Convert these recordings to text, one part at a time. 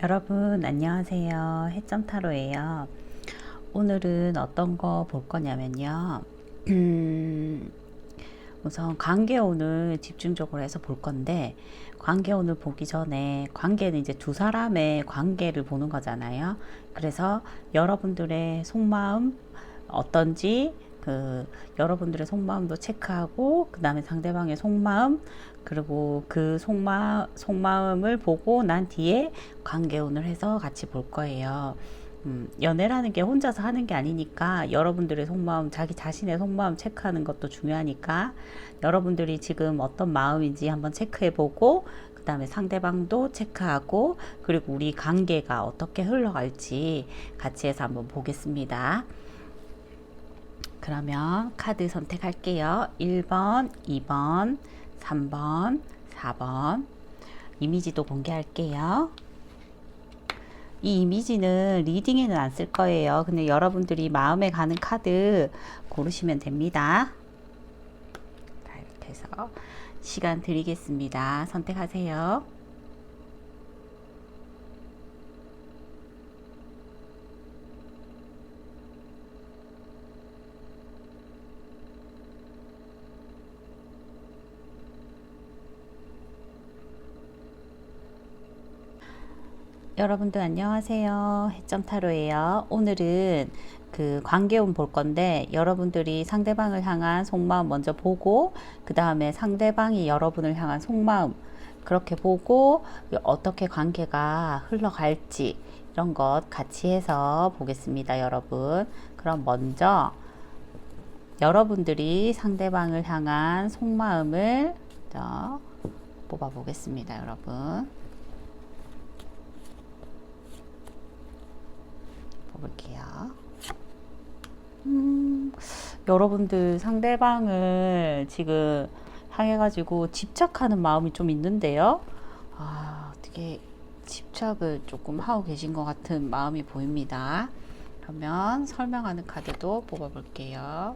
여러분 안녕하세요. 해점 타로예요. 오늘은 어떤 거 볼 거냐면요. 우선 관계운을 집중적으로 해서 볼 건데, 관계운을 보기 전에, 관계는 이제 두 사람의 관계를 보는 거잖아요. 그래서 여러분들의 속마음 어떤지, 여러분들의 속마음도 체크하고, 그 다음에 상대방의 속마음, 그리고 그 속마음을 보고 난 뒤에 관계운을 해서 같이 볼 거예요. 연애라는 게 혼자서 하는 게 아니니까 여러분들의 속마음, 자기 자신의 속마음 체크하는 것도 중요하니까 여러분들이 지금 어떤 마음인지 한번 체크해보고, 그 다음에 상대방도 체크하고, 그리고 우리 관계가 어떻게 흘러갈지 같이 해서 한번 보겠습니다. 그러면 카드 선택할게요. 1번, 2번, 3번, 4번. 이미지도 공개할게요. 이 이미지는 리딩에는 안 쓸 거예요. 근데 여러분들이 마음에 가는 카드 고르시면 됩니다. 자, 이렇게 해서 시간 드리겠습니다. 선택하세요. 여러분들 안녕하세요. 해점 타로예요. 오늘은 관계운 볼 건데, 여러분들이 상대방을 향한 속마음 먼저 보고, 그 다음에 상대방이 여러분을 향한 속마음 그렇게 보고 어떻게 관계가 흘러갈지 이런 것 같이 해서 보겠습니다, 여러분. 그럼 먼저 여러분들이 상대방을 향한 속마음을 뽑아 보겠습니다, 여러분. 볼게요. 여러분들 상대방을 지금 향해가지고 집착하는 마음이 좀 있는데요. 어떻게 집착을 조금 하고 계신 것 같은 마음이 보입니다. 그러면 설명하는 카드도 뽑아볼게요.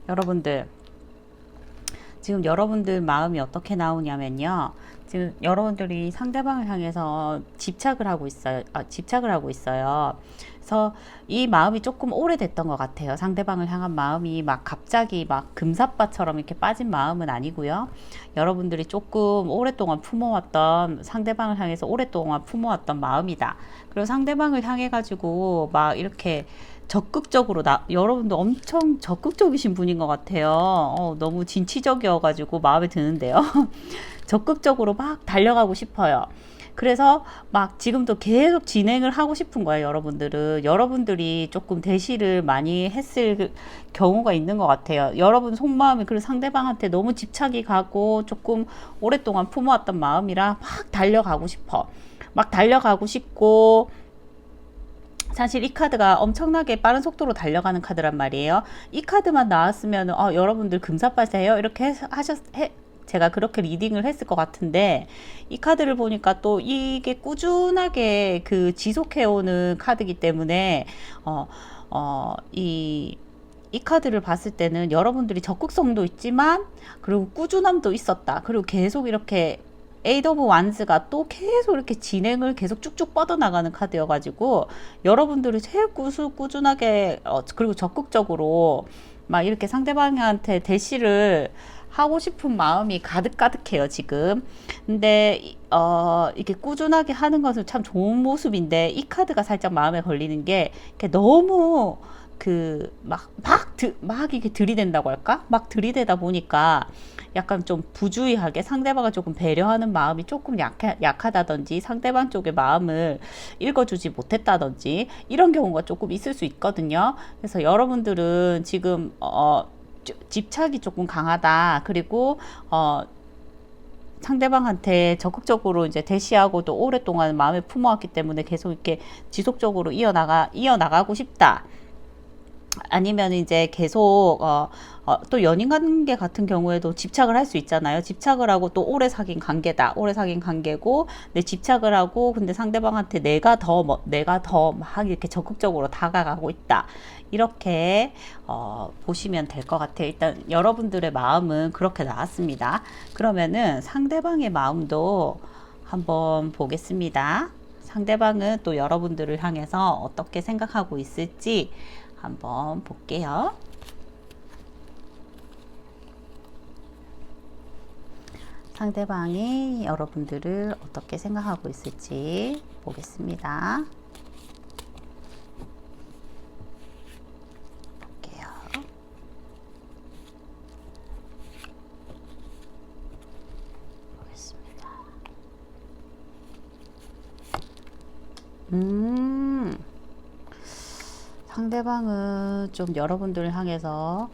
여러분들 지금 여러분들 마음이 어떻게 나오냐면요. 지금 여러분들이 상대방을 향해서 집착을 하고 있어요. 집착을 하고 있어요. 그래서 이 마음이 조금 오래됐던 것 같아요. 상대방을 향한 마음이 막 갑자기 막 금사빠처럼 이렇게 빠진 마음은 아니고요. 여러분들이 조금 오랫동안 품어왔던, 상대방을 향해서 오랫동안 품어왔던 마음이다. 그리고 상대방을 향해 가지고 막 이렇게 적극적으로 여러분도 엄청 적극적이신 분인 것 같아요. 너무 진취적이어가지고 마음에 드는데요. 적극적으로 막 달려가고 싶어요. 그래서 막 지금도 계속 진행을 하고 싶은 거예요, 여러분들은. 여러분들이 조금 대시를 많이 했을 경우가 있는 것 같아요. 여러분 속마음이 그 상대방한테 너무 집착이 가고 조금 오랫동안 품어왔던 마음이라 막 달려가고 싶어. 막 달려가고 싶고, 사실 이 카드가 엄청나게 빠른 속도로 달려가는 카드란 말이에요. 이 카드만 나왔으면 여러분들 금사빠세요? 이렇게 제가 그렇게 리딩을 했을 것 같은데, 이 카드를 보니까 또 이게 꾸준하게 지속해오는 카드이기 때문에 이 카드를 봤을 때는 여러분들이 적극성도 있지만, 그리고 꾸준함도 있었다. 그리고 계속 이렇게 에이드 오브 완즈가 또 계속 이렇게 진행을 계속 쭉쭉 뻗어나가는 카드여가지고, 여러분들이 제일 꾸준하게 그리고 적극적으로 막 이렇게 상대방한테 대시를 하고 싶은 마음이 가득가득해요, 지금. 근데 이렇게 꾸준하게 하는 것은 참 좋은 모습인데, 이 카드가 살짝 마음에 걸리는 게 너무 막 이렇게 들이댄다고 할까? 막 들이대다 보니까 약간 좀 부주의하게 상대방을 조금 배려하는 마음이 조금 약하다든지, 상대방 쪽의 마음을 읽어주지 못했다든지, 이런 경우가 조금 있을 수 있거든요. 그래서 여러분들은 지금 집착이 조금 강하다. 그리고 상대방한테 적극적으로 이제 대시하고도 오랫동안 마음에 품어왔기 때문에 계속 이렇게 지속적으로 이어나가고 싶다. 아니면 이제 계속 또 연인 관계 같은 경우에도 집착을 할 수 있잖아요. 집착을 하고 또 오래 사귄 관계다. 오래 사귄 관계고 내 집착을 하고 근데 상대방한테 내가 더 막 이렇게 적극적으로 다가가고 있다. 이렇게 보시면 될 것 같아요. 일단 여러분들의 마음은 그렇게 나왔습니다. 그러면은 상대방의 마음도 한번 보겠습니다. 상대방은 또 여러분들을 향해서 어떻게 생각하고 있을지 한번 볼게요. 상대방이 여러분들을 어떻게 생각하고 있을지 보겠습니다. 볼게요. 보겠습니다. 상대방은 좀 여러분들을 향해서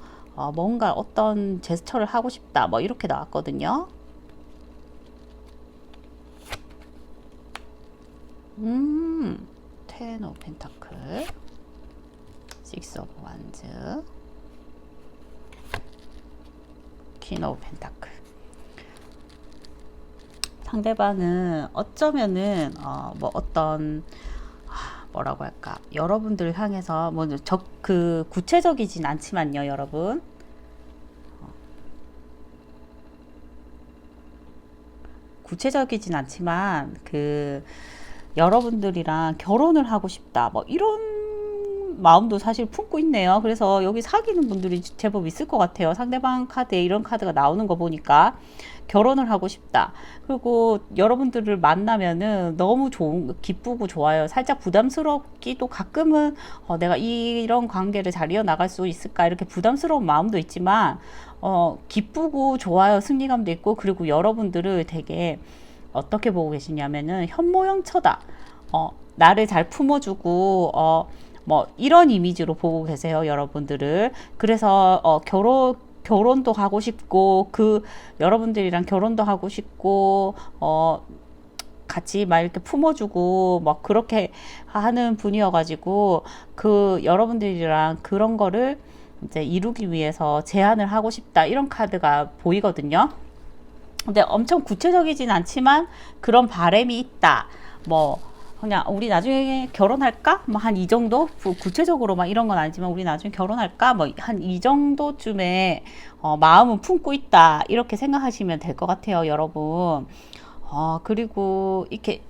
뭔가 어떤 제스처를 하고 싶다. 뭐 이렇게 나왔거든요. 텐 오브 펜타클, 식스 오브 완즈, 퀸 오브 펜타클. 상대방은 어쩌면은 뭐 어떤 뭐라고 할까, 여러분들 향해서 뭐 구체적이진 않지만요, 여러분. 구체적이진 않지만 여러분들이랑 결혼을 하고 싶다. 뭐 이런 마음도 사실 품고 있네요. 그래서 여기 사귀는 분들이 제법 있을 것 같아요. 상대방 카드에 이런 카드가 나오는 거 보니까 결혼을 하고 싶다. 그리고 여러분들을 만나면은 너무 기쁘고 좋아요. 살짝 부담스럽기도 가끔은 내가 이런 관계를 잘 이어나갈 수 있을까 이렇게 부담스러운 마음도 있지만 기쁘고 좋아요. 승리감도 있고, 그리고 여러분들을 되게 어떻게 보고 계시냐면은 현모양처다. 나를 잘 품어주고 뭐 이런 이미지로 보고 계세요, 여러분들을. 그래서 결혼도 하고 싶고, 여러분들이랑 결혼도 하고 싶고, 같이 막 이렇게 품어주고, 막 그렇게 하는 분이어가지고, 여러분들이랑 그런 거를 이제 이루기 위해서 제안을 하고 싶다. 이런 카드가 보이거든요. 근데 엄청 구체적이진 않지만 그런 바람이 있다. 뭐, 그냥 우리 나중에 결혼할까? 뭐 한 이 정도? 구체적으로 막 이런 건 아니지만 우리 나중에 결혼할까? 뭐 한 이 정도쯤에 마음은 품고 있다. 이렇게 생각하시면 될 것 같아요, 여러분. 그리고 이렇게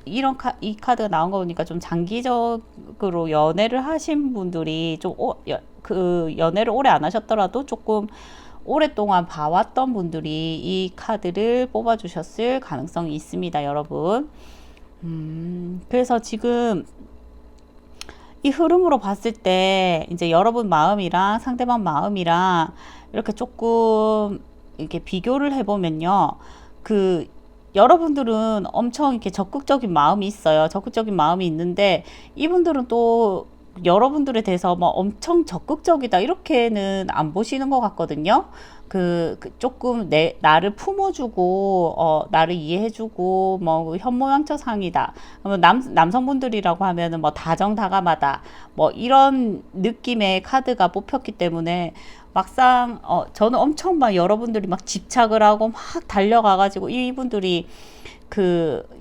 이 카드가 나온 거 보니까 좀 장기적으로 연애를 하신 분들이 좀 연애를 오래 안 하셨더라도 조금 오랫동안 봐왔던 분들이 이 카드를 뽑아주셨을 가능성이 있습니다, 여러분. 그래서 지금 이 흐름으로 봤을 때 이제 여러분 마음이랑 상대방 마음이랑 이렇게 조금 이렇게 비교를 해보면요. 여러분들은 엄청 이렇게 적극적인 마음이 있어요. 적극적인 마음이 있는데 이분들은 또 여러분들에 대해서 뭐 엄청 적극적이다 이렇게는 안 보시는 것 같거든요. 조금 나를 품어주고 나를 이해해주고 뭐 현모양처상이다. 남성분들이라고 하면은 뭐 다정다감하다. 뭐 이런 느낌의 카드가 뽑혔기 때문에 막상 저는 엄청 막 여러분들이 막 집착을 하고 막 달려가가지고 이분들이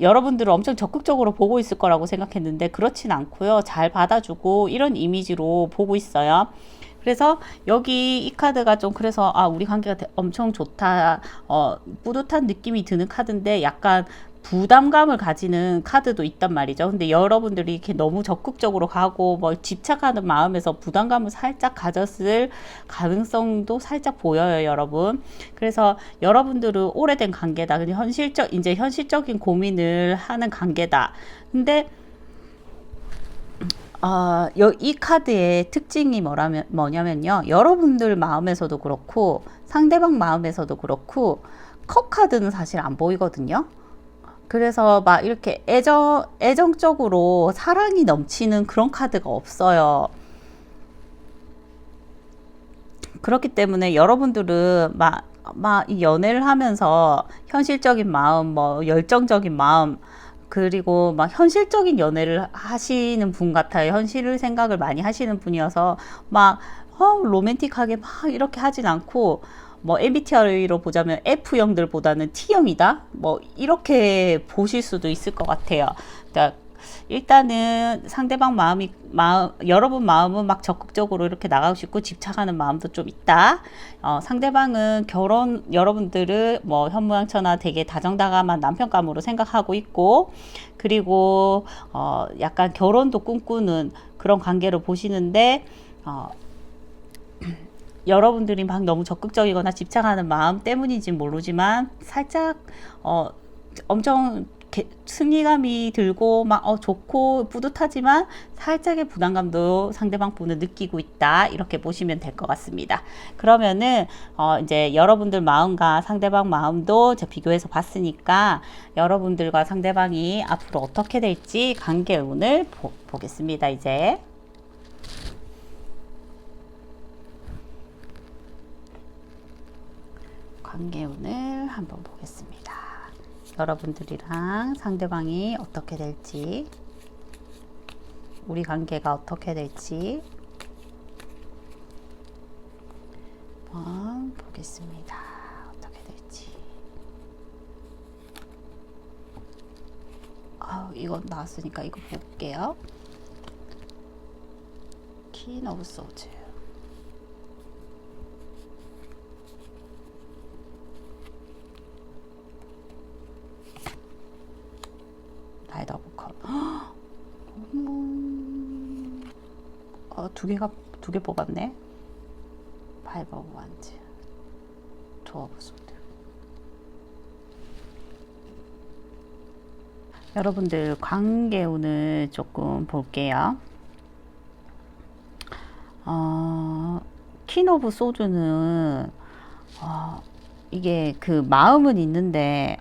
여러분들을 엄청 적극적으로 보고 있을 거라고 생각했는데 그렇진 않고요. 잘 받아주고 이런 이미지로 보고 있어요. 그래서 여기 이 카드가 좀 그래서 우리 관계가 엄청 좋다, 뿌듯한 느낌이 드는 카드인데 약간 부담감을 가지는 카드도 있단 말이죠. 근데 여러분들이 이렇게 너무 적극적으로 가고 뭐 집착하는 마음에서 부담감을 살짝 가졌을 가능성도 살짝 보여요, 여러분. 그래서 여러분들은 오래된 관계다. 근데 이제 현실적인 고민을 하는 관계다. 근데 이 카드의 특징이 뭐냐면요. 여러분들 마음에서도 그렇고 상대방 마음에서도 그렇고 컵 카드는 사실 안 보이거든요. 그래서 막 이렇게 애정적으로 사랑이 넘치는 그런 카드가 없어요. 그렇기 때문에 여러분들은 이 연애를 하면서 현실적인 마음, 뭐 열정적인 마음, 그리고 막 현실적인 연애를 하시는 분 같아요. 현실을 생각을 많이 하시는 분이어서 막 로맨틱하게 막 이렇게 하진 않고, 뭐 MBTI로 보자면 F형들보다는 T형이다? 뭐 이렇게 보실 수도 있을 것 같아요. 그러니까 일단은 상대방 여러분 마음은 막 적극적으로 이렇게 나가고 싶고 집착하는 마음도 좀 있다. 상대방은 여러분들을 뭐 현모양처나 되게 다정다감한 남편감으로 생각하고 있고, 그리고 약간 결혼도 꿈꾸는 그런 관계로 보시는데, 여러분들이 막 너무 적극적이거나 집착하는 마음 때문인지는 모르지만 살짝 엄청 승리감이 들고 막 좋고 뿌듯하지만 살짝의 부담감도 상대방 분은 느끼고 있다, 이렇게 보시면 될 것 같습니다. 그러면은 이제 여러분들 마음과 상대방 마음도 제 비교해서 봤으니까 여러분들과 상대방이 앞으로 어떻게 될지 관계운을 보겠습니다. 이제 관계운을 한번 보겠습니다. 여러분들이랑 상대방이 어떻게 될지, 우리 관계가 어떻게 될지 한번 보겠습니다. 어떻게 될지. 이거 나왔으니까 이거 볼게요. 퀸 오브 소즈. 나이트 오브 컵. 두 개 뽑았네. 파이브 오브 원즈. 투 오브 소드. 여러분들 관계운을 조금 볼게요. 퀸 오브 소드는 이게 그 마음은 있는데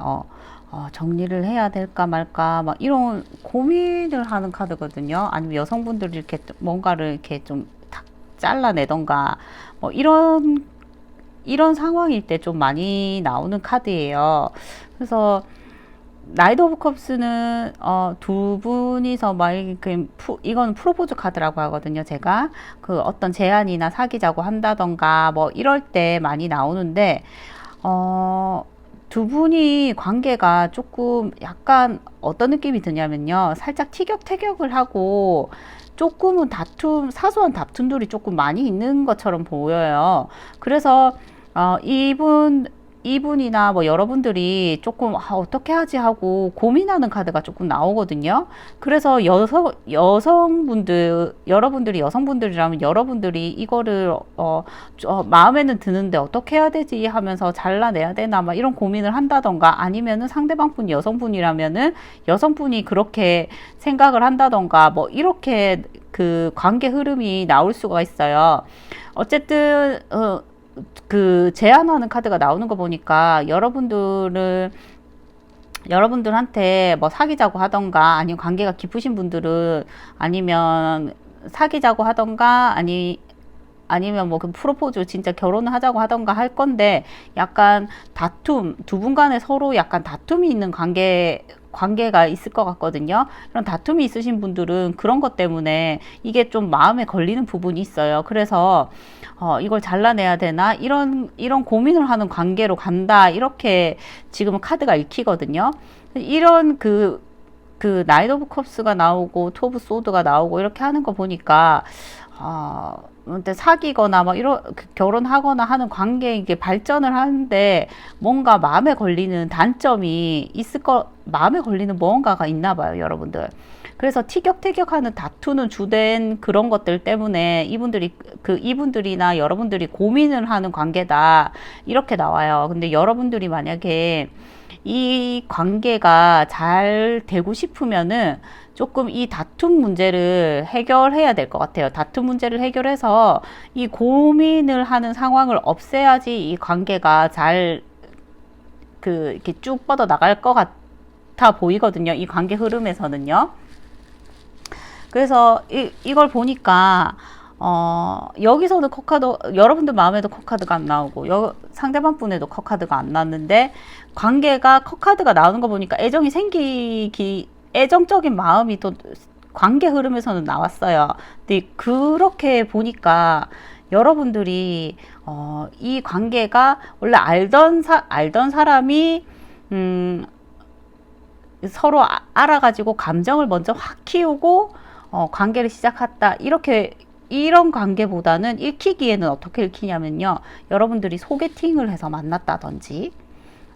정리를 해야 될까 말까 막 이런 고민을 하는 카드거든요. 아니면 여성분들이 이렇게 뭔가를 이렇게 좀 탁 잘라내던가 뭐 이런 상황일 때 좀 많이 나오는 카드예요. 그래서 나이트 오브 컵스는 두 분이서 막 이건 프로포즈 카드라고 하거든요. 제가 그 어떤 제안이나 사귀자고 한다던가 뭐 이럴 때 많이 나오는데 두 분이 관계가 조금 약간 어떤 느낌이 드냐면요, 살짝 티격태격을 하고 조금은 사소한 다툼들이 조금 많이 있는 것처럼 보여요. 그래서 이분이나 뭐 여러분들이 조금 어떻게 하지 하고 고민하는 카드가 조금 나오거든요. 그래서 여러분들이 여성분들이라면 여러분들이 이거를 마음에는 드는데 어떻게 해야 되지 하면서 잘라내야 되나 막 이런 고민을 한다던가, 아니면은 상대방 분이 여성분이라면은 여성분이 그렇게 생각을 한다던가 뭐 이렇게 그 관계 흐름이 나올 수가 있어요. 어쨌든 그 제안하는 카드가 나오는 거 보니까 여러분들한테 뭐 사귀자고 하던가, 아니면 관계가 깊으신 분들은 아니면 사귀자고 하던가, 아니면 뭐 그 프로포즈 진짜 결혼을 하자고 하던가 할 건데, 약간 두 분 간에 서로 약간 다툼이 있는 관계가 있을 것 같거든요. 그런 다툼이 있으신 분들은 그런 것 때문에 이게 좀 마음에 걸리는 부분이 있어요. 그래서 이걸 잘라내야 되나 이런 고민을 하는 관계로 간다, 이렇게 지금은 카드가 읽히거든요. 이런 그 나이트 오브 컵스가 나오고 투 오브 소드가 나오고 이렇게 하는 거 보니까 근데 사귀거나 막 결혼하거나 하는 관계에 이게 발전을 하는데 뭔가 마음에 걸리는 단점이 마음에 걸리는 뭔가가 있나 봐요, 여러분들. 그래서 티격태격하는 다투는 주된 그런 것들 때문에 이분들이나 여러분들이 고민을 하는 관계다, 이렇게 나와요. 근데 여러분들이 만약에 이 관계가 잘 되고 싶으면은 조금 이 다툼 문제를 해결해야 될 것 같아요. 다툼 문제를 해결해서 이 고민을 하는 상황을 없애야지 이 관계가 잘 이렇게 쭉 뻗어 나갈 것 같아 보이거든요. 이 관계 흐름에서는요. 그래서 이걸 보니까 여기서는 여러분들 마음에도 컵카드가 안 나오고 상대방 분에도 컵카드가 안 나왔는데, 관계가 컵카드가 나오는 거 보니까 애정적인 마음이 또 관계 흐름에서는 나왔어요. 근데 그렇게 보니까 여러분들이 이 관계가 원래 알던 사람이 서로 알아가지고 감정을 먼저 확 키우고 관계를 시작했다. 이런 관계보다는 읽히기에는 어떻게 읽히냐면요. 여러분들이 소개팅을 해서 만났다든지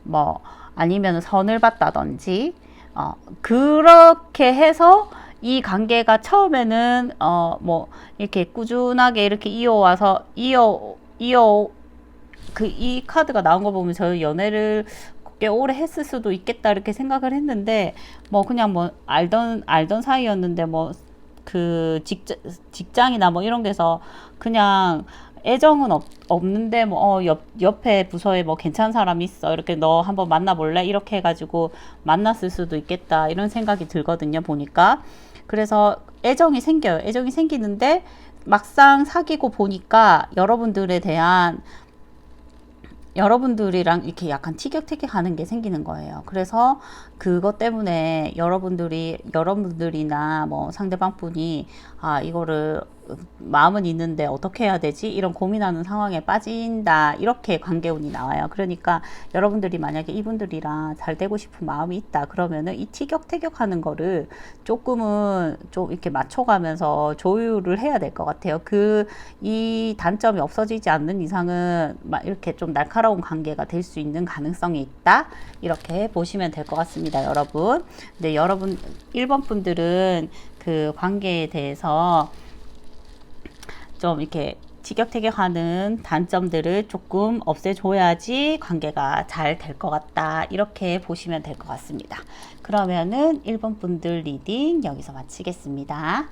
뭐 아니면 선을 봤다든지 그렇게 해서 이 관계가 처음에는 뭐 이렇게 꾸준하게 이렇게 이어와서 이 카드가 나온 거 보면 저는 연애를 꽤 오래 했을 수도 있겠다 이렇게 생각을 했는데 뭐 그냥 뭐 알던 사이였는데 뭐 그 직장이나 뭐 이런 데서 그냥 애정은 없는데 뭐 옆에 부서에 뭐 괜찮은 사람 있어 이렇게 너 한번 만나볼래 이렇게 해가지고 만났을 수도 있겠다 이런 생각이 들거든요 보니까. 그래서 애정이 생겨요. 애정이 생기는데 막상 사귀고 보니까 여러분들이랑 이렇게 약간 티격태격하는 게 생기는 거예요. 그래서 그것 때문에 여러분들이나 뭐 상대방 분이 이거를 마음은 있는데 어떻게 해야 되지? 이런 고민하는 상황에 빠진다. 이렇게 관계운이 나와요. 그러니까 여러분들이 만약에 이분들이랑 잘 되고 싶은 마음이 있다. 그러면은 이 티격태격 하는 거를 조금은 좀 이렇게 맞춰가면서 조율을 해야 될 것 같아요. 이 단점이 없어지지 않는 이상은 막 이렇게 좀 날카로운 관계가 될 수 있는 가능성이 있다. 이렇게 보시면 될 것 같습니다, 여러분. 근데 여러분 1번 분들은 그 관계에 대해서 좀 이렇게 티격태격하는 단점들을 조금 없애줘야지 관계가 잘 될 것 같다. 이렇게 보시면 될 것 같습니다. 그러면은 1번 분들 리딩 여기서 마치겠습니다.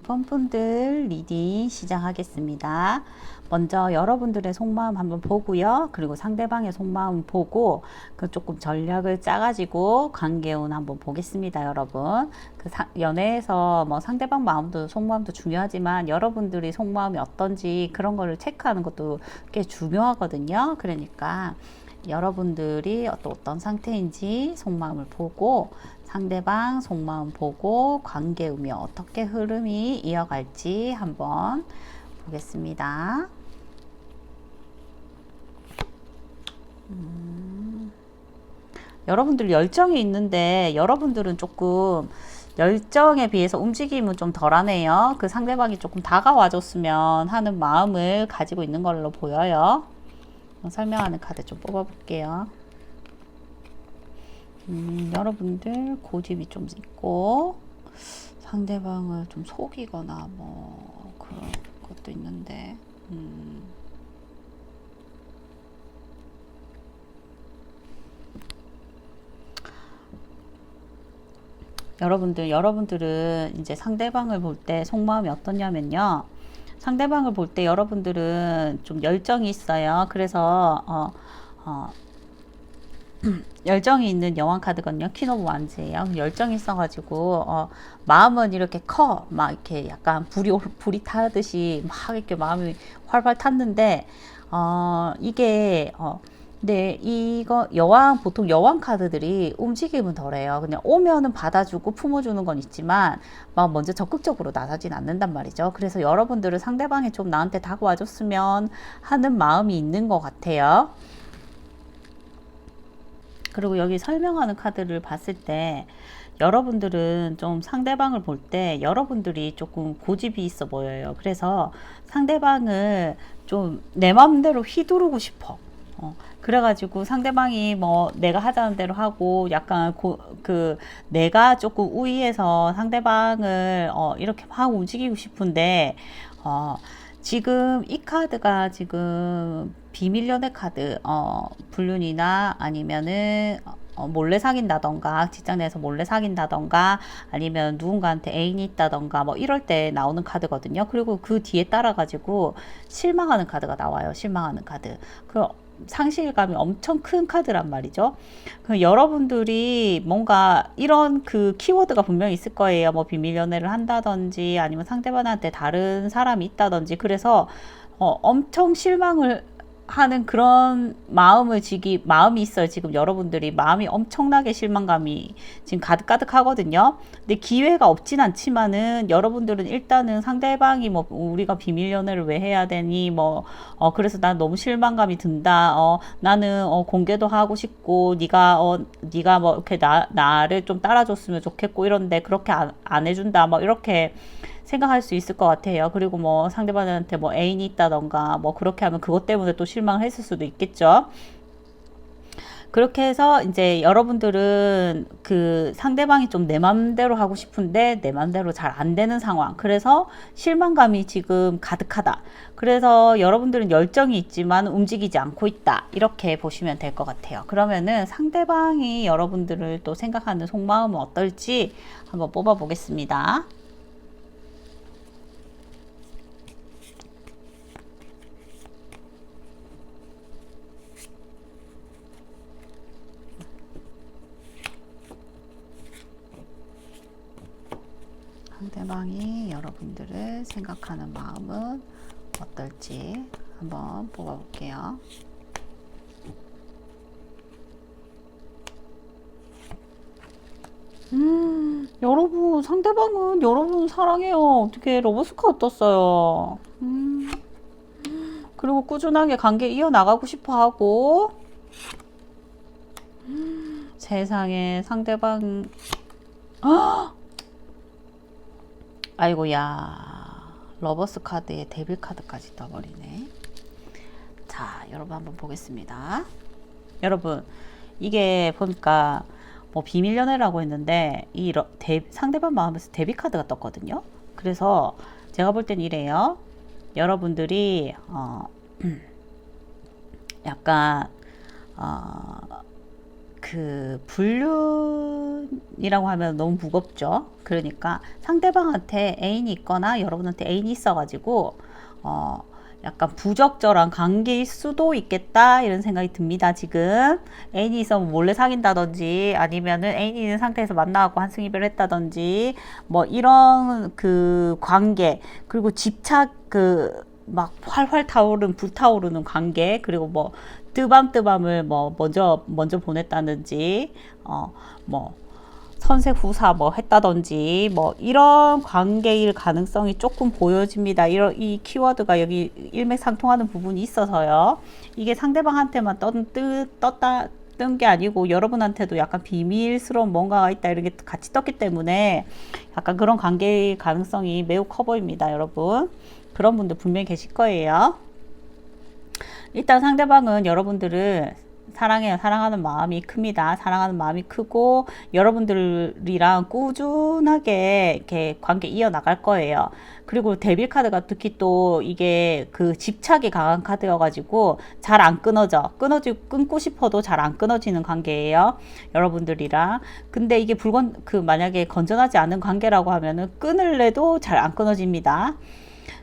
1번 분들 리딩 시작하겠습니다. 먼저 여러분들의 속마음 한번 보고요. 그리고 상대방의 속마음 보고 그 조금 전략을 짜가지고 관계운 한번 보겠습니다, 여러분. 연애에서 뭐 상대방 마음도 속마음도 중요하지만 여러분들이 속마음이 어떤지 그런 거를 체크하는 것도 꽤 중요하거든요. 그러니까 여러분들이 어떤 상태인지 속마음을 보고 상대방 속마음 보고 관계운이 어떻게 흐름이 이어갈지 한번 보겠습니다. 여러분들 열정이 있는데 여러분들은 조금 열정에 비해서 움직임은 좀 덜하네요. 그 상대방이 조금 다가와줬으면 하는 마음을 가지고 있는 걸로 보여요. 설명하는 카드 좀 뽑아볼게요. 여러분들 고집이 좀 있고 상대방을 좀 속이거나 뭐 그런 것도 있는데 여러분들은 이제 상대방을 볼 때 속마음이 어떠냐면요. 상대방을 볼 때 여러분들은 좀 열정이 있어요. 그래서 열정이 있는 여왕 카드거든요. 퀸 오브 완즈예요. 열정이 있어가지고 마음은 이렇게 커. 막 이렇게 약간 불이 타듯이 막 이렇게 마음이 활활 탔는데 이게 근데 보통 여왕 카드들이 움직임은 덜해요. 그냥 오면은 받아주고 품어주는 건 있지만 막 먼저 적극적으로 나서진 않는단 말이죠. 그래서 여러분들은 상대방이 좀 나한테 다가와줬으면 하는 마음이 있는 것 같아요. 그리고 여기 설명하는 카드를 봤을 때 여러분들은 좀 상대방을 볼 때 여러분들이 조금 고집이 있어 보여요. 그래서 상대방을 좀 내 마음대로 휘두르고 싶어. 그래가지고 상대방이 뭐 내가 하자는 대로 하고 약간 내가 조금 우위에서 상대방을 이렇게 막 움직이고 싶은데 지금 이 카드가 지금 비밀 연애 카드, 불륜이나 아니면은 몰래 사귄다던가 직장 내에서 몰래 사귄다던가 아니면 누군가한테 애인이 있다던가 뭐 이럴 때 나오는 카드거든요. 그리고 그 뒤에 따라 가지고 실망하는 카드가 나와요. 실망하는 카드. 그 상실감이 엄청 큰 카드란 말이죠. 그 여러분들이 뭔가 이런 그 키워드가 분명히 있을 거예요. 뭐 비밀 연애를 한다든지 아니면 상대방한테 다른 사람이 있다든지 그래서 엄청 실망을 하는 그런 마음이 있어요. 지금 여러분들이 마음이 엄청나게 실망감이 지금 가득가득 하거든요. 근데 기회가 없진 않지만은 여러분들은 일단은 상대방이 뭐 우리가 비밀 연애를 왜 해야 되니 뭐 그래서 난 너무 실망감이 든다. 나는 공개도 하고 싶고 네가 뭐 이렇게 나를 좀 따라줬으면 좋겠고 이런데 그렇게 안 해준다. 뭐 이렇게 생각할 수 있을 것 같아요. 그리고 뭐 상대방한테 뭐 애인이 있다던가 뭐 그렇게 하면 그것 때문에 또 실망을 했을 수도 있겠죠. 그렇게 해서 이제 여러분들은 그 상대방이 좀 내 맘대로 하고 싶은데 내 맘대로 잘 안 되는 상황. 그래서 실망감이 지금 가득하다. 그래서 여러분들은 열정이 있지만 움직이지 않고 있다. 이렇게 보시면 될 것 같아요. 그러면은 상대방이 여러분들을 또 생각하는 속마음은 어떨지 한번 뽑아 보겠습니다. 상대방이 여러분들을 생각하는 마음은 어떨지 한번 뽑아볼게요. 여러분 상대방은 여러분 사랑해요. 어떻게 로보스카 떴어요. 그리고 꾸준하게 관계 이어나가고 싶어 하고 세상에 상대방 아이고야 러버스 카드에 데빌 카드까지 떠버리네. 자 여러분 한번 보겠습니다. 여러분 이게 보니까 뭐 비밀 연애라고 했는데 이 상대방 마음에서 데뷔 카드가 떴거든요. 그래서 제가 볼 땐 이래요. 여러분들이 약간 그 불륜이라고 하면 너무 무겁죠. 그러니까 상대방한테 애인이 있거나 여러분한테 애인이 있어가지고 약간 부적절한 관계일 수도 있겠다 이런 생각이 듭니다. 지금 애인이 있으면 몰래 사귄다든지 아니면은 애인이 있는 상태에서 만나고 한승이별 했다든지 뭐 이런 그 관계 그리고 집착 그 막 활활 불타오르는 관계 그리고 뭐 뜨밤뜨밤을 뭐 먼저 보냈다든지 뭐 선색 후사 뭐 했다든지 뭐 이런 관계일 가능성이 조금 보여집니다. 이 키워드가 여기 일맥상통하는 부분이 있어서요. 이게 상대방한테만 뜬 게 아니고 여러분한테도 약간 비밀스러운 뭔가가 있다 이런 게 같이 떴기 때문에 약간 그런 관계일 가능성이 매우 커 보입니다. 여러분 그런 분들 분명히 계실 거예요. 일단 상대방은 여러분들을 사랑해요. 사랑하는 마음이 큽니다. 사랑하는 마음이 크고 여러분들이랑 꾸준하게 이렇게 관계 이어나갈 거예요. 그리고 데빌 카드가 특히 또 이게 그 집착이 강한 카드여가지고 잘 안 끊어져. 끊고 싶어도 잘 안 끊어지는 관계예요. 여러분들이랑. 근데 이게 만약에 건전하지 않은 관계라고 하면은 끊을래도 잘 안 끊어집니다.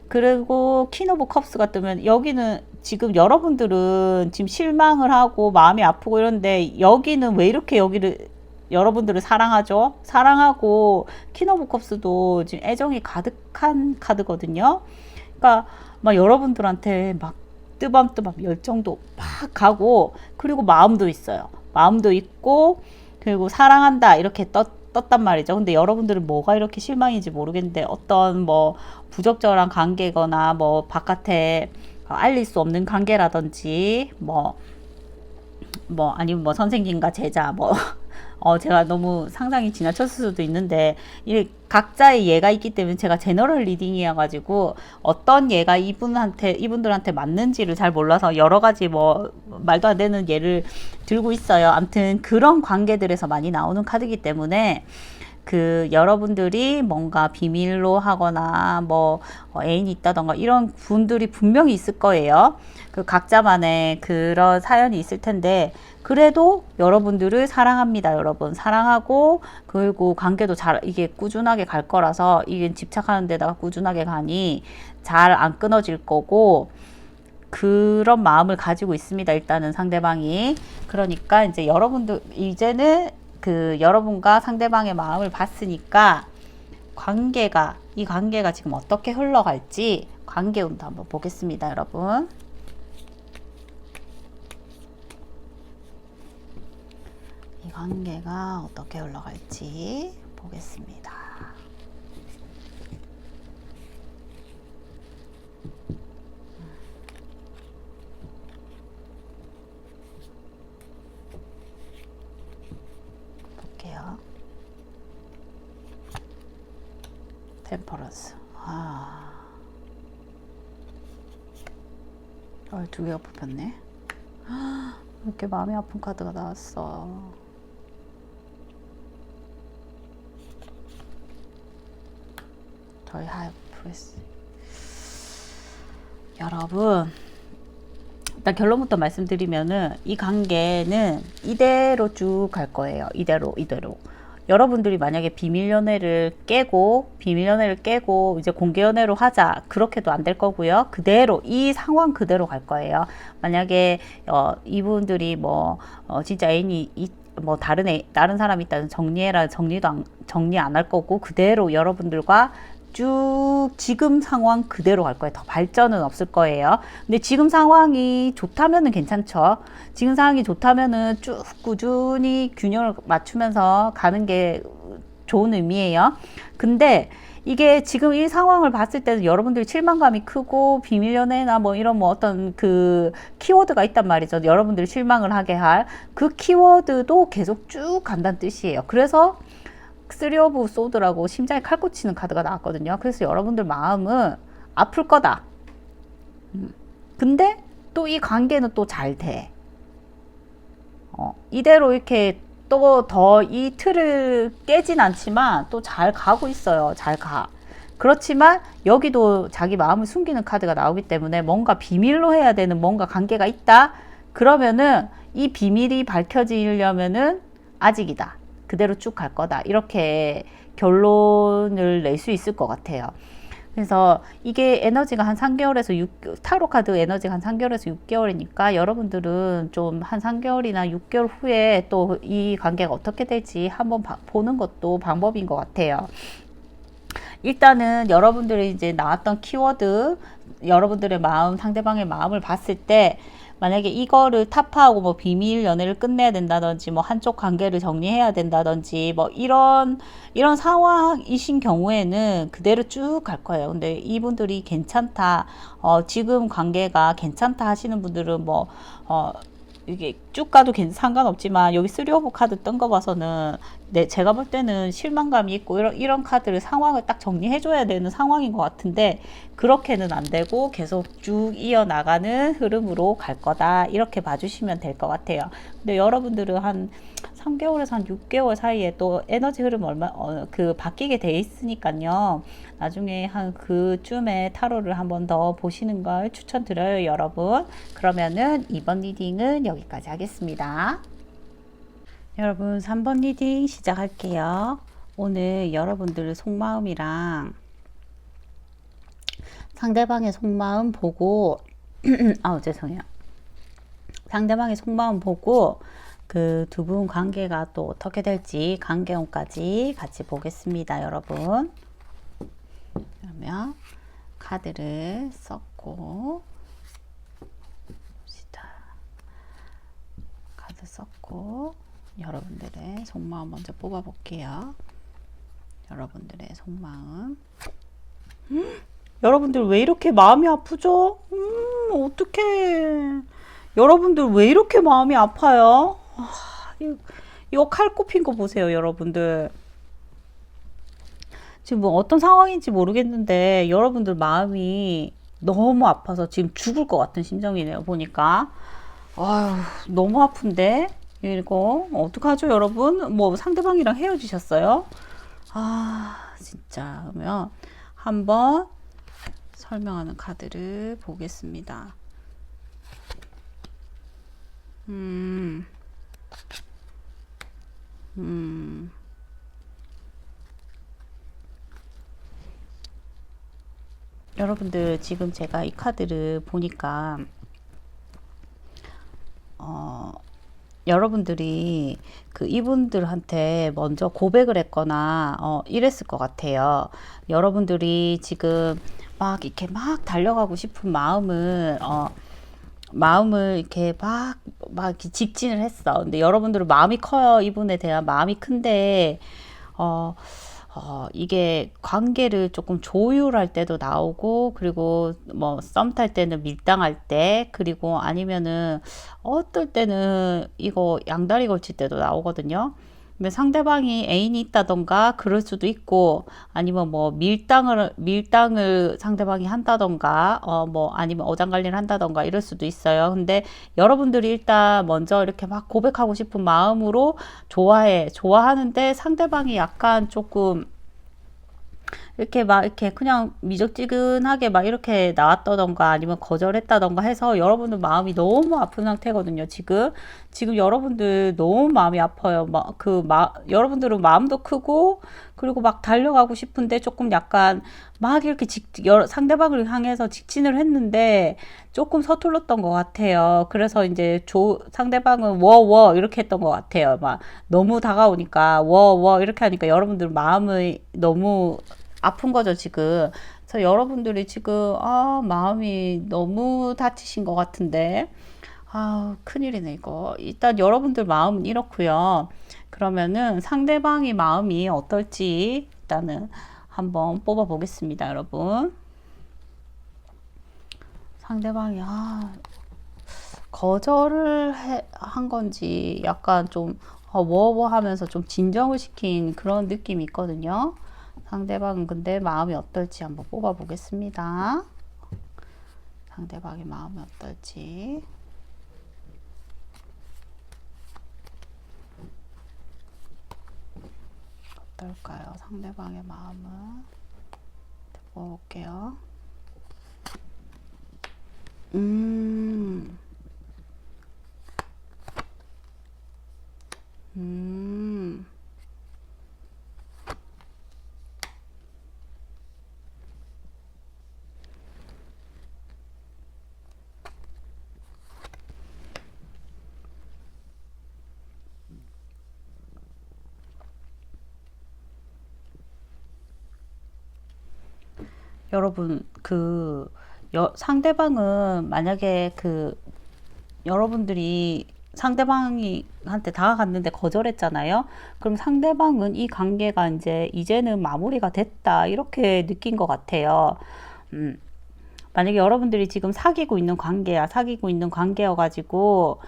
그리고 퀸 오브 컵스가 뜨면 여기는 지금 여러분들은 지금 실망을 하고 마음이 아프고 이런데 여기는 왜 이렇게 여러분들을 사랑하죠? 사랑하고 퀸 오브 컵스도 지금 애정이 가득한 카드거든요. 그러니까 막 여러분들한테 막 뜨밤뜨밤 열정도 막 가고 그리고 마음도 있어요. 마음도 있고 그리고 사랑한다 이렇게 떴단 말이죠. 근데 여러분들은 뭐가 이렇게 실망인지 모르겠는데 어떤 뭐 부적절한 관계거나 뭐 바깥에 알릴 수 없는 관계라든지 뭐 아니면 뭐 선생님과 제자 제가 너무 상상이 지나쳤을 수도 있는데 이 각자의 예가 있기 때문에 제가 제너럴 리딩이어가지고 어떤 예가 이분들한테 맞는지를 잘 몰라서 여러 가지 뭐 말도 안 되는 예를 들고 있어요. 아무튼 그런 관계들에서 많이 나오는 카드이기 때문에 그 여러분들이 뭔가 비밀로 하거나 뭐 애인이 있다던가 이런 분들이 분명히 있을 거예요. 그 각자만의 그런 사연이 있을 텐데 그래도 여러분들을 사랑합니다. 여러분 사랑하고 그리고 관계도 이게 꾸준하게 갈 거라서 이게 집착하는 데다가 꾸준하게 가니 잘 안 끊어질 거고 그런 마음을 가지고 있습니다. 일단은 상대방이. 그러니까 이제 이제는 그 여러분과 상대방의 마음을 봤으니까 이 관계가 지금 어떻게 흘러갈지 관계운도 한번 보겠습니다. 여러분 이 관계가 어떻게 흘러갈지 보겠습니다. 볼게요. 템퍼런스. 두 개가 뽑혔네. 이렇게 마음이 아픈 카드가 나왔어. 저희 하이프레스. 여러분, 일단 결론부터 말씀드리면은 이 관계는 이대로 쭉 갈 거예요. 이대로. 여러분들이 만약에 비밀 연애를 깨고 이제 공개 연애로 하자, 그렇게도 안 될 거고요. 그대로 이 상황 그대로 갈 거예요. 만약에 이분들이 진짜 애인이 다른 사람이 있다는 정리 안 할 거고, 그대로 여러분들과 쭉 지금 상황 그대로 갈 거예요. 더 발전은 없을 거예요. 근데 지금 상황이 좋다면은 괜찮죠. 지금 상황이 좋다면은 쭉 꾸준히 균형을 맞추면서 가는 게 좋은 의미예요. 근데 이게 지금 이 상황을 봤을 때는 여러분들이 실망감이 크고 비밀 연애나 이런 어떤 그 키워드가 있단 말이죠. 여러분들이 실망을 하게 할 그 키워드도 계속 쭉 간다는 뜻이에요. 그래서 쓰리 오브 소드라고 심장에 칼 꽂히는 카드가 나왔거든요. 그래서 여러분들 마음은 아플 거다. 근데 또 이 관계는 또 잘 돼. 이대로 이렇게 또 더 이 틀을 깨진 않지만 또 잘 가고 있어요. 잘 가. 그렇지만 여기도 자기 마음을 숨기는 카드가 나오기 때문에 뭔가 비밀로 해야 되는 뭔가 관계가 있다. 그러면은 이 비밀이 밝혀지려면은 아직이다. 그대로 쭉 갈 거다. 이렇게 결론을 낼 수 있을 것 같아요. 그래서 이게 에너지가 한 3개월에서 타로 카드 에너지가 한 3개월에서 6개월이니까 여러분들은 좀 한 3개월이나 6개월 후에 또 이 관계가 어떻게 될지 한번 보는 것도 방법인 것 같아요. 일단은 여러분들이 이제 나왔던 키워드, 여러분들의 마음, 상대방의 마음을 봤을 때 만약에 이거를 타파하고 비밀 연애를 끝내야 된다든지 한쪽 관계를 정리해야 된다든지 이런 상황이신 경우에는 그대로 쭉 갈 거예요. 근데 이분들이 괜찮다, 지금 관계가 괜찮다 하시는 분들은 이게 쭉 가도 상관없지만 여기 3 오브 카드 뜬 거 봐서는 제가 볼 때는 실망감이 있고 이런 카드를 상황을 딱 정리해 줘야 되는 상황인 것 같은데 그렇게는 안 되고 계속 쭉 이어나가는 흐름으로 갈 거다, 이렇게 봐주시면 될 것 같아요. 근데 여러분들은 한 3개월에서 한 6개월 사이에 또 에너지 흐름 바뀌게 돼 있으니까요. 나중에 한 그쯤에 타로를 한번 더 보시는 걸 추천드려요, 여러분. 그러면은 이번 리딩은 여기까지 하겠습니다. 여러분 3번 리딩 시작할게요. 오늘 여러분들 속마음이랑 상대방의 속마음 보고 죄송해요. 상대방의 속마음 보고 그 두 분 관계가 또 어떻게 될지 관계운까지 같이 보겠습니다, 여러분. 그러면 카드를 썼고 봅시다. 카드 썼고 여러분들의 속마음 먼저 뽑아 볼게요. 여러분들의 속마음. 여러분들 왜 이렇게 마음이 아프죠? 어떡해. 여러분들 왜 이렇게 마음이 아파요? 이거 칼 꼽힌 거 보세요, 여러분들. 지금 어떤 상황인지 모르겠는데 여러분들 마음이 너무 아파서 지금 죽을 것 같은 심정이네요, 보니까. 아유, 너무 아픈데? 이거 어떡하죠, 여러분? 상대방이랑 헤어지셨어요? 진짜. 그러면 한번 설명하는 카드를 보겠습니다. 여러분들 지금 제가 이 카드를 보니까 여러분들이 이분들한테 먼저 고백을 했거나 이랬을 것 같아요. 여러분들이 지금 이렇게 달려가고 싶은 마음을 마음을 이렇게 막 이렇게 직진을 했어. 근데 여러분들은 마음이 커요. 이분에 대한 마음이 큰데, 어, 이게 관계를 조금 조율할 때도 나오고, 그리고 뭐 썸 탈 때는 밀당할 때, 그리고 아니면은 어떨 때는 이거 양다리 걸칠 때도 나오거든요. 근데 상대방이 애인이 있다던가 그럴 수도 있고, 아니면 뭐 밀당을 상대방이 한다던가, 뭐 아니면 어장관리를 한다던가 이럴 수도 있어요. 근데 여러분들이 일단 먼저 이렇게 막 고백하고 싶은 마음으로 좋아하는데 상대방이 약간 조금 이렇게 막 이렇게 그냥 미적지근하게 막 이렇게 나왔다던가 아니면 거절했다던가 해서 여러분들 마음이 너무 아픈 상태거든요. 지금 여러분들 너무 마음이 아파요. 여러분들은 마음도 크고 그리고 막 달려가고 싶은데 조금 약간 막 이렇게 상대방을 향해서 직진을 했는데 조금 서툴렀던 것 같아요. 그래서 이제 상대방은 워워 이렇게 했던 것 같아요. 막 너무 다가오니까 워워 이렇게 하니까 여러분들 마음이 너무 아픈 거죠, 지금. 그래서 여러분들이 지금, 마음이 너무 다치신 것 같은데. 큰일이네, 이거. 일단 여러분들 마음은 이렇고요. 그러면은 상대방의 마음이 어떨지 일단은 한번 뽑아 보겠습니다, 여러분. 상대방이, 거절을 한 건지 약간 좀, 워워 하면서 좀 진정을 시킨 그런 느낌이 있거든요. 상대방은 근데 마음이 어떨지 한번 뽑아 보겠습니다. 상대방의 마음이 어떨지. 어떨까요? 상대방의 마음은. 뽑아볼게요. 음. 음. 여러분, 상대방은 만약에 여러분들이 상대방이한테 다가갔는데 거절했잖아요. 그럼 상대방은 이 관계가 이제는 마무리가 됐다. 이렇게 느낀 것 같아요. 음, 만약에 여러분들이 지금 사귀고 있는 관계여가지고,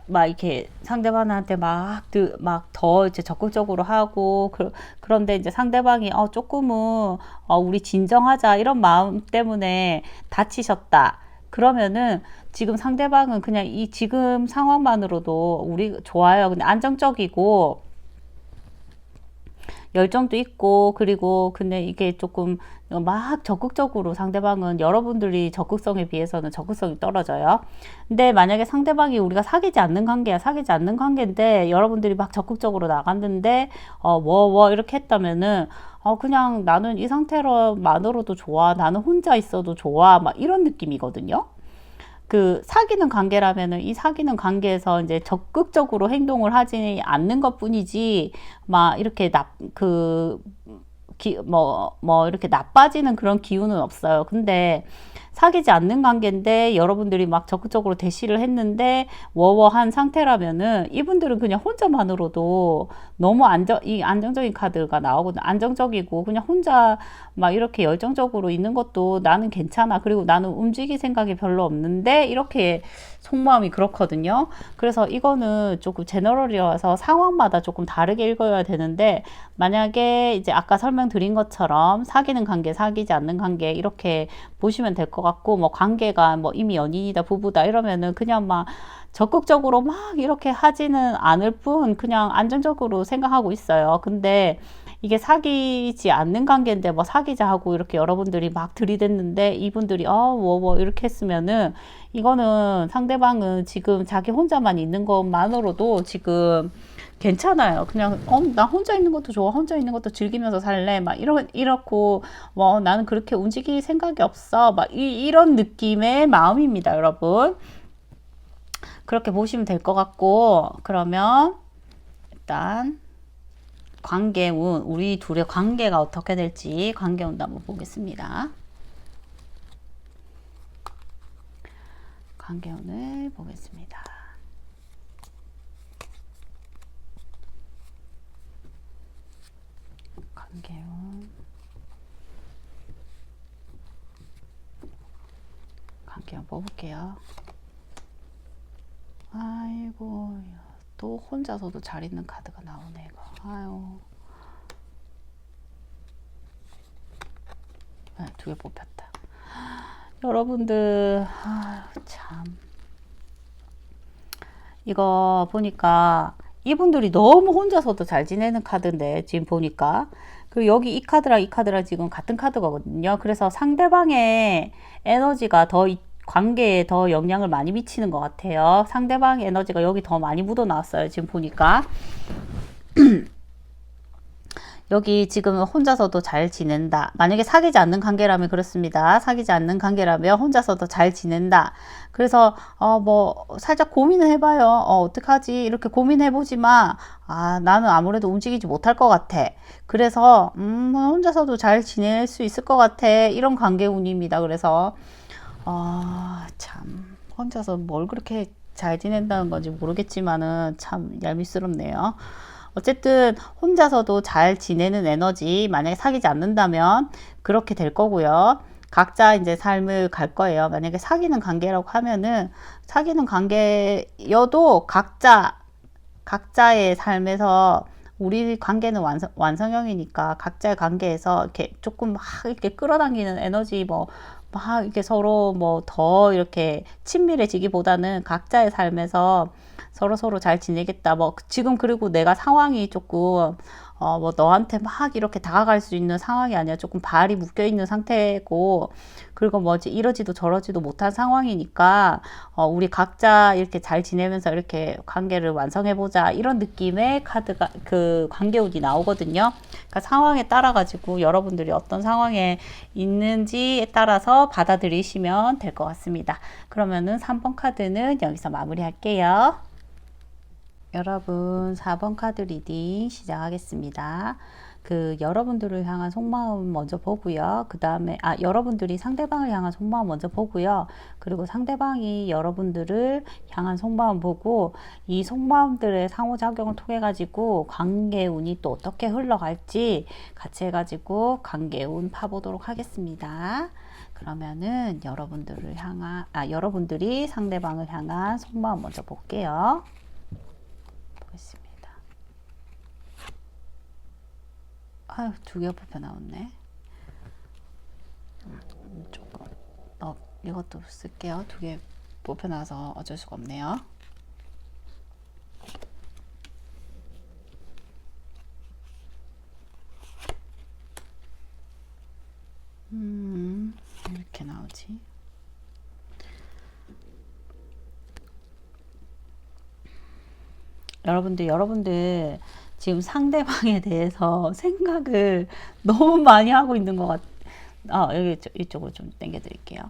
막 이렇게 상대방한테 막 더 이제 적극적으로 하고, 그런데 이제 상대방이, 조금은, 우리 진정하자, 이런 마음 때문에 다치셨다. 그러면은 지금 상대방은 그냥 이 지금 상황만으로도 우리 좋아요. 근데 안정적이고, 열정도 있고 그리고 근데 이게 조금 막 적극적으로 상대방은 여러분들이 적극성에 비해서는 적극성이 떨어져요. 근데 만약에 상대방이 우리가 사귀지 않는 관계인데 여러분들이 막 적극적으로 나갔는데 이렇게 했다면은 그냥 나는 이 상태로만으로도 좋아. 나는 혼자 있어도 좋아. 막 이런 느낌이거든요. 사귀는 관계라면은 이 사귀는 관계에서 이제 적극적으로 행동을 하지 않는 것 뿐이지, 막 이렇게 이렇게 나빠지는 그런 기운은 없어요. 근데 사귀지 않는 관계인데 여러분들이 막 적극적으로 대시를 했는데 워워한 상태라면은 이분들은 그냥 혼자만으로도 너무 이 안정적인 카드가 나오거든. 안정적이고 그냥 혼자 막 이렇게 열정적으로 있는 것도 나는 괜찮아. 그리고 나는 움직일 생각이 별로 없는데 이렇게 속마음이 그렇거든요. 그래서 이거는 조금 제너럴이어서 상황마다 조금 다르게 읽어야 되는데 만약에 이제 아까 설명드린 것처럼 사귀는 관계, 사귀지 않는 관계 이렇게 보시면 될 것 같고 뭐 관계가 뭐 이미 연인이다, 부부다 이러면은 그냥 막 적극적으로 막 이렇게 하지는 않을 뿐 그냥 안정적으로 생각하고 있어요. 근데 이게 사귀지 않는 관계인데 뭐 사귀자 하고 이렇게 여러분들이 막 들이댔는데 이분들이 뭐 이렇게 했으면은 이거는 상대방은 지금 자기 혼자만 있는 것만으로도 지금 괜찮아요. 그냥 나 혼자 있는 것도 좋아. 혼자 있는 것도 즐기면서 살래. 막 이렇고 뭐 나는 그렇게 움직일 생각이 없어. 막 이런 느낌의 마음입니다, 여러분. 그렇게 보시면 될 것 같고 그러면 일단 관계운 우리 둘의 관계가 어떻게 될지 관계운도 한번 보겠습니다. 관계운을 보겠습니다. 관계운. 관계운 뽑을게요. 아이고, 또 혼자서도 잘 있는 카드가 나오네, 이거. 아유. 네, 2개 뽑혔다. 여러분들, 참. 이거 보니까 이분들이 너무 혼자서도 잘 지내는 카드인데, 지금 보니까. 그리고 여기 이 카드랑 이 카드랑 지금 같은 카드거든요. 그래서 상대방의 에너지가 더 관계에 더 영향을 많이 미치는 것 같아요. 상대방의 에너지가 여기 더 많이 묻어 나왔어요. 지금 보니까. 여기 지금 혼자서도 잘 지낸다. 만약에 사귀지 않는 관계라면 그렇습니다. 사귀지 않는 관계라면 혼자서도 잘 지낸다. 그래서 뭐 살짝 고민을 해봐요. 어떡하지? 이렇게 고민해보지만 나는 아무래도 움직이지 못할 것 같아. 그래서 혼자서도 잘 지낼 수 있을 것 같아. 이런 관계운입니다. 그래서 참 혼자서 뭘 그렇게 잘 지낸다는 건지 모르겠지만은 참 얄밉스럽네요. 어쨌든 혼자서도 잘 지내는 에너지, 만약에 사귀지 않는다면 그렇게 될 거고요. 각자 이제 삶을 갈 거예요. 만약에 사귀는 관계라고 하면은 사귀는 관계여도 각자의 삶에서 우리 관계는 완성형이니까 각자의 관계에서 이렇게 조금 막 이렇게 끌어당기는 에너지 막 이렇게 서로 뭐 더 이렇게 친밀해지기보다는 각자의 삶에서 서로 잘 지내겠다. 뭐 지금 그리고 내가 상황이 조금 뭐 너한테 막 이렇게 다가갈 수 있는 상황이 아니라 조금 발이 묶여 있는 상태고, 그리고 뭐지 이러지도 저러지도 못한 상황이니까 우리 각자 이렇게 잘 지내면서 이렇게 관계를 완성해 보자, 이런 느낌의 카드가 그 관계운이 나오거든요. 그러니까 상황에 따라 가지고 여러분들이 어떤 상황에 있는지에 따라서 받아들이시면 될 것 같습니다. 그러면은 3번 카드는 여기서 마무리할게요. 여러분 4번 카드 리딩 시작하겠습니다. 여러분들을 향한 속마음 먼저 보고요. 그 다음에 여러분들이 상대방을 향한 속마음 먼저 보고요. 그리고 상대방이 여러분들을 향한 속마음 보고 이 속마음들의 상호작용을 통해 가지고 관계운이 또 어떻게 흘러갈지 같이 해가지고 관계운 파보도록 하겠습니다. 그러면은 여러분들이 상대방을 향한 속마음 먼저 볼게요. 보겠습니다. 2개 뽑혀 나왔네. 조금 이것도 쓸게요. 2개 뽑혀 나와서 어쩔 수가 없네요. 이렇게 나오지. 여러분들 지금 상대방에 대해서 생각을 너무 많이 하고 있는 것 여기 이쪽으로 좀 당겨 드릴게요.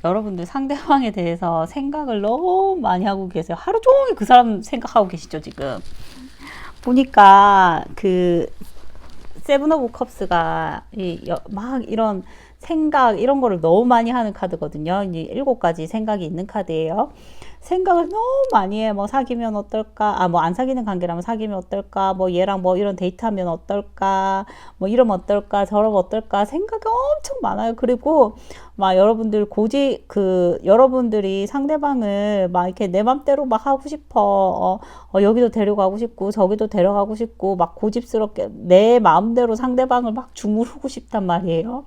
여러분들 상대방에 대해서 생각을 너무 많이 하고 계세요. 하루 종일 그 사람 생각하고 계시죠, 지금. 보니까 세븐 오브 컵스가 막 이런 생각 이런 거를 너무 많이 하는 카드거든요. 이제 7가지 생각이 있는 카드예요. 생각을 너무 많이 해. 뭐 사귀면 어떨까? 뭐 안 사귀는 관계라면 사귀면 어떨까? 뭐 얘랑 뭐 이런 데이트하면 어떨까? 뭐 이러면 어떨까? 저러면 어떨까? 생각이 엄청 많아요. 그리고 막 여러분들이 상대방을 막 이렇게 내 맘대로 막 하고 싶어. 여기도 데려가고 싶고 저기도 데려가고 싶고 막 고집스럽게 내 마음대로 상대방을 막 주무르고 싶단 말이에요.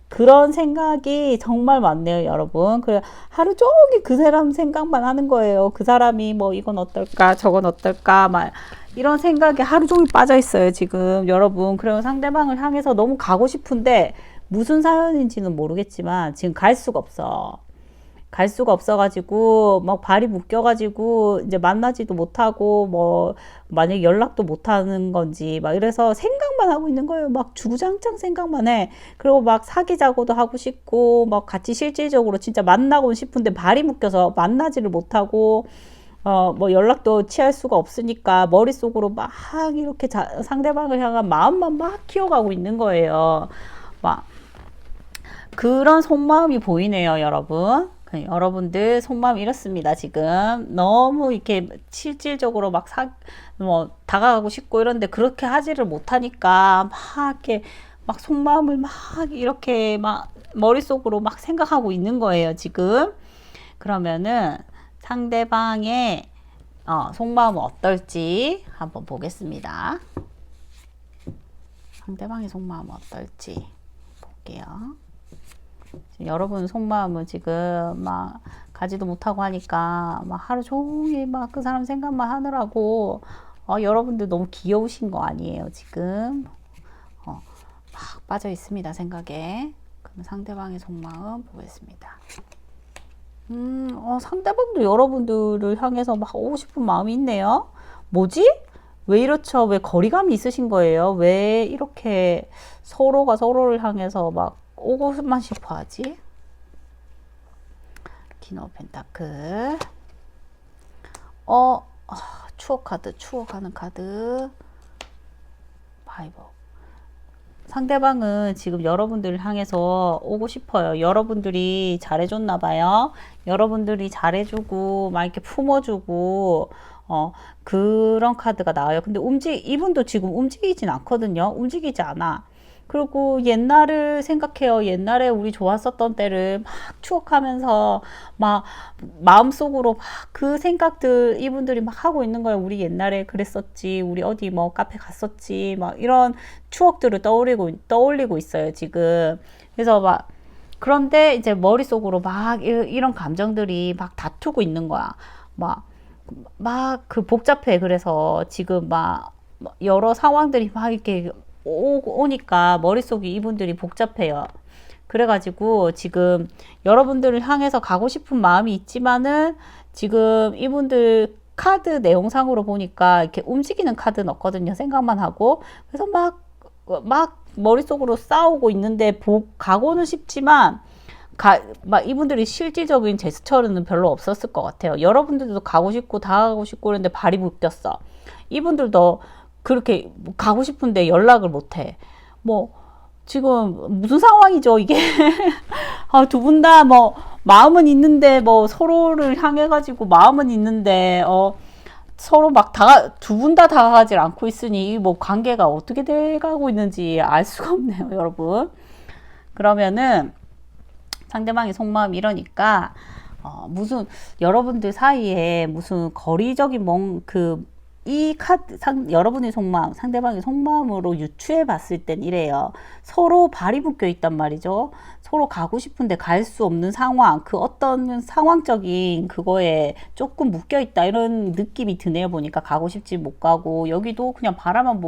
그런 생각이 정말 많네요, 여러분. 그래 하루 종일 그 사람 생각만 하는 거예요. 그 사람이 뭐 이건 어떨까, 저건 어떨까, 막 이런 생각에 하루 종일 빠져 있어요, 지금 여러분. 그리고 상대방을 향해서 너무 가고 싶은데 무슨 사연인지는 모르겠지만 지금 갈 수가 없어가지고 막 발이 묶여가지고 이제 만나지도 못하고 뭐 만약에 연락도 못하는 건지 막 이래서 생각만 하고 있는 거예요. 막 주구장창 생각만 해. 그리고 막 사귀자고도 하고 싶고 막 같이 실질적으로 진짜 만나고 싶은데 발이 묶여서 만나지를 못하고 뭐 연락도 취할 수가 없으니까 머릿속으로 막 이렇게 상대방을 향한 마음만 막 키워가고 있는 거예요. 막 그런 속마음이 보이네요, 여러분. 여러분들 속마음 이렇습니다. 지금 너무 이렇게 실질적으로 막 다가가고 싶고 이런데 그렇게 하지를 못하니까 막 이렇게 막 속마음을 막 이렇게 막 머릿속으로 막 생각하고 있는 거예요, 지금. 그러면은 상대방의 속마음은 어떨지 한번 보겠습니다. 상대방의 속마음은 어떨지 볼게요. 여러분 속마음은 지금 막 가지도 못하고 하니까 막 하루 종일 막 그 사람 생각만 하느라고 여러분들 너무 귀여우신 거 아니에요, 지금. 막 빠져 있습니다, 생각에. 그럼 상대방의 속마음 보겠습니다. 상대방도 여러분들을 향해서 막 오고 싶은 마음이 있네요. 뭐지? 왜 이렇죠? 왜 거리감이 있으신 거예요? 왜 이렇게 서로가 서로를 향해서 막 오고만 싶어 하지? 퀸 오브 펜타클. 추억 카드, 추억하는 카드. 파이브. 상대방은 지금 여러분들을 향해서 오고 싶어요. 여러분들이 잘해줬나 봐요. 여러분들이 잘해주고 막 이렇게 품어주고 그런 카드가 나와요. 근데 이분도 지금 움직이진 않거든요. 움직이지 않아. 그리고 옛날을 생각해요. 옛날에 우리 좋았었던 때를 막 추억하면서 막 마음속으로 막 그 생각들 이분들이 막 하고 있는 거예요. 우리 옛날에 그랬었지. 우리 어디 뭐 카페 갔었지. 막 이런 추억들을 떠올리고 있어요, 지금. 그래서 막 그런데 이제 머릿속으로 막 이런 감정들이 막 다투고 있는 거야. 막 그 복잡해. 그래서 지금 막 여러 상황들이 막 이렇게 오니까 머릿속이 이분들이 복잡해요. 그래가지고 지금 여러분들을 향해서 가고 싶은 마음이 있지만은 지금 이분들 카드 내용상으로 보니까 이렇게 움직이는 카드는 없거든요. 생각만 하고. 그래서 막 머릿속으로 싸우고 있는데 가고는 싶지만 막 이분들이 실질적인 제스처는 별로 없었을 것 같아요. 여러분들도 가고 싶고 다가가고 싶고 그런데 발이 묶였어. 이분들도 그렇게 가고 싶은데 연락을 못해. 뭐 지금 무슨 상황이죠, 이게? 두 분 다 뭐 마음은 있는데 뭐 서로를 향해 가지고 마음은 있는데 서로 막 두 분 다 다가가질 않고 있으니 뭐 관계가 어떻게 돼가고 있는지 알 수가 없네요, 여러분. 그러면은 상대방의 속마음 이러니까 무슨 여러분들 사이에 무슨 거리적인 이 카드 여러분의 속마음 상대방의 속마음으로 유추해 봤을 땐 이래요. 서로 발이 묶여 있단 말이죠. 서로 가고 싶은데 갈 수 없는 상황, 그 어떤 상황적인 그거에 조금 묶여 있다 이런 느낌이 드네요. 보니까 가고 싶지 못 가고 여기도 그냥 바라만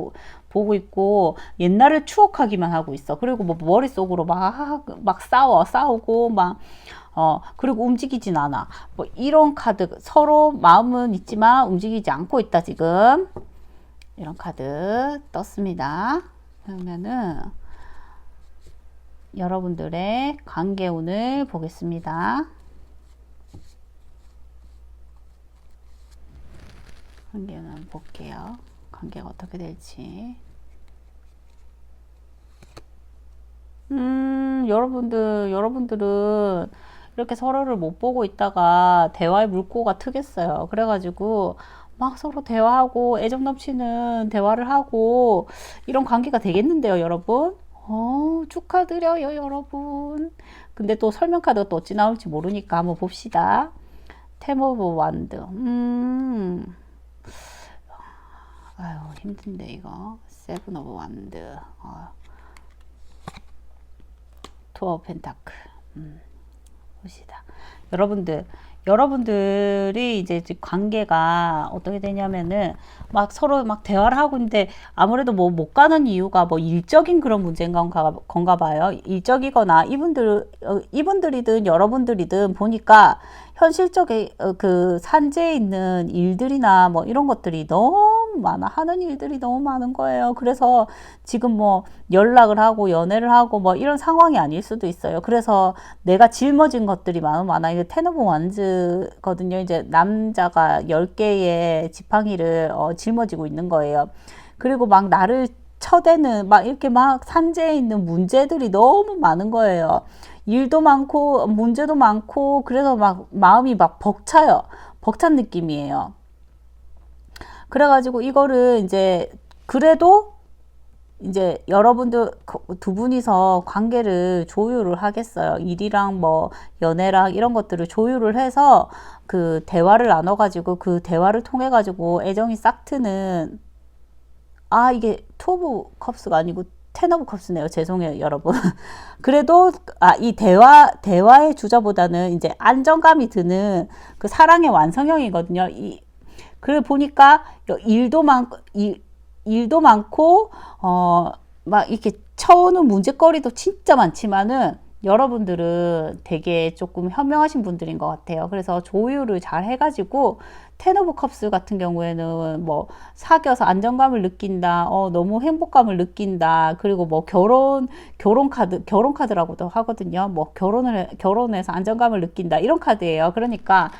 보고 있고 옛날을 추억하기만 하고 있어. 그리고 뭐 머릿속으로 막 싸우고 막 그리고 움직이진 않아. 뭐 이런 카드, 서로 마음은 있지만 움직이지 않고 있다, 지금. 이런 카드 떴습니다. 그러면은 여러분들의 관계 운을 보겠습니다. 관계 운을 볼게요. 관계가 어떻게 될지. 여러분들은 이렇게 서로를 못 보고 있다가 대화의 물꼬가 트겠어요. 그래가지고 막 서로 대화하고 애정 넘치는 대화를 하고 이런 관계가 되겠는데요, 여러분. 축하드려요, 여러분. 근데 또 설명 카드가 또 어찌 나올지 모르니까 한번 봅시다. 템 오브 완드. 아유, 힘든데 이거. 세븐 오브 완드. 투어 오브 펜타클. 봅시다. 여러분들이 이제 관계가 어떻게 되냐면은 막 서로 막 대화를 하고 있는데 아무래도 뭐 못 가는 이유가 뭐 일적인 그런 문제인 건가 봐요. 일적이거나 이분들이든 여러분들이든 보니까 현실적인 그 산재에 있는 일들이나 뭐 이런 것들이 너무 많아. 하는 일들이 너무 많은 거예요. 그래서 지금 뭐 연락을 하고 연애를 하고 뭐 이런 상황이 아닐 수도 있어요. 그래서 내가 짊어진 것들이 많아. 이게 텐 오브 완즈거든요. 이제 남자가 10개의 지팡이를 짊어지고 있는 거예요. 그리고 막 나를 처대는 막 이렇게 막 산재해 있는 문제들이 너무 많은 거예요. 일도 많고 문제도 많고 그래서 막 마음이 막 벅차요. 벅찬 느낌이에요. 그래가지고 이거를 이제 그래도 이제 여러분들 두 분이서 관계를 조율을 하겠어요. 일이랑 뭐 연애랑 이런 것들을 조율을 해서 그 대화를 나눠가지고 그 대화를 통해가지고 애정이 싹 트는, 아 이게 투 오브 컵스가 아니고 텐 오브 컵스네요. 죄송해요 여러분. 그래도 이 대화의 주자보다는 이제 안정감이 드는 그 사랑의 완성형이거든요. 그래 보니까 일도 많고 막 이렇게 쳐오는 문제거리도 진짜 많지만은 여러분들은 되게 조금 현명하신 분들인 것 같아요. 그래서 조율을 잘 해가지고 텐 오브 컵스 같은 경우에는 뭐 사귀어서 안정감을 느낀다, 너무 행복감을 느낀다, 그리고 뭐 결혼 카드라고도 하거든요. 뭐 결혼해서 안정감을 느낀다 이런 카드예요. 그러니까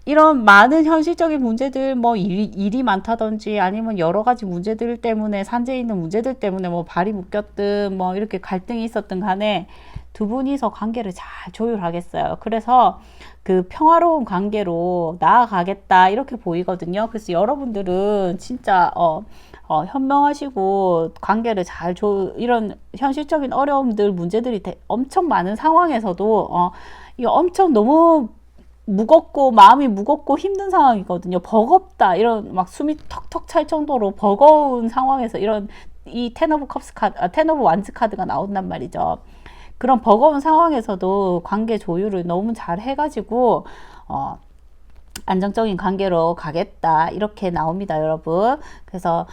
이런 많은 현실적인 문제들, 뭐 일이 많다든지 아니면 여러 가지 문제들 때문에 산재해 있는 문제들 때문에 뭐 발이 묶였든 뭐 이렇게 갈등이 있었든 간에 두 분이서 관계를 잘 조율하겠어요. 그래서 그 평화로운 관계로 나아가겠다 이렇게 보이거든요. 그래서 여러분들은 진짜 현명하시고 관계를 이런 현실적인 어려움들 문제들이 엄청 많은 상황에서도 이거 엄청 너무 무겁고 마음이 무겁고 힘든 상황이거든요. 버겁다 이런 막 숨이 턱턱 찰 정도로 버거운 상황에서 이런 이 텐 오브 컵스 카드, 텐 오브 완즈 카드가 나온단 말이죠. 그런 버거운 상황에서도 관계 조율을 너무 잘 해가지고 안정적인 관계로 가겠다 이렇게 나옵니다 여러분. 그래서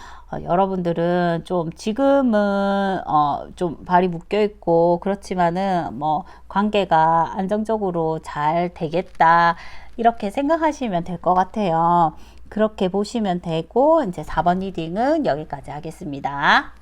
여러분들은 좀 지금은 좀 발이 묶여 있고 그렇지만은 뭐 관계가 안정적으로 잘 되겠다 이렇게 생각하시면 될 것 같아요. 그렇게 보시면 되고 이제 4번 리딩은 여기까지 하겠습니다.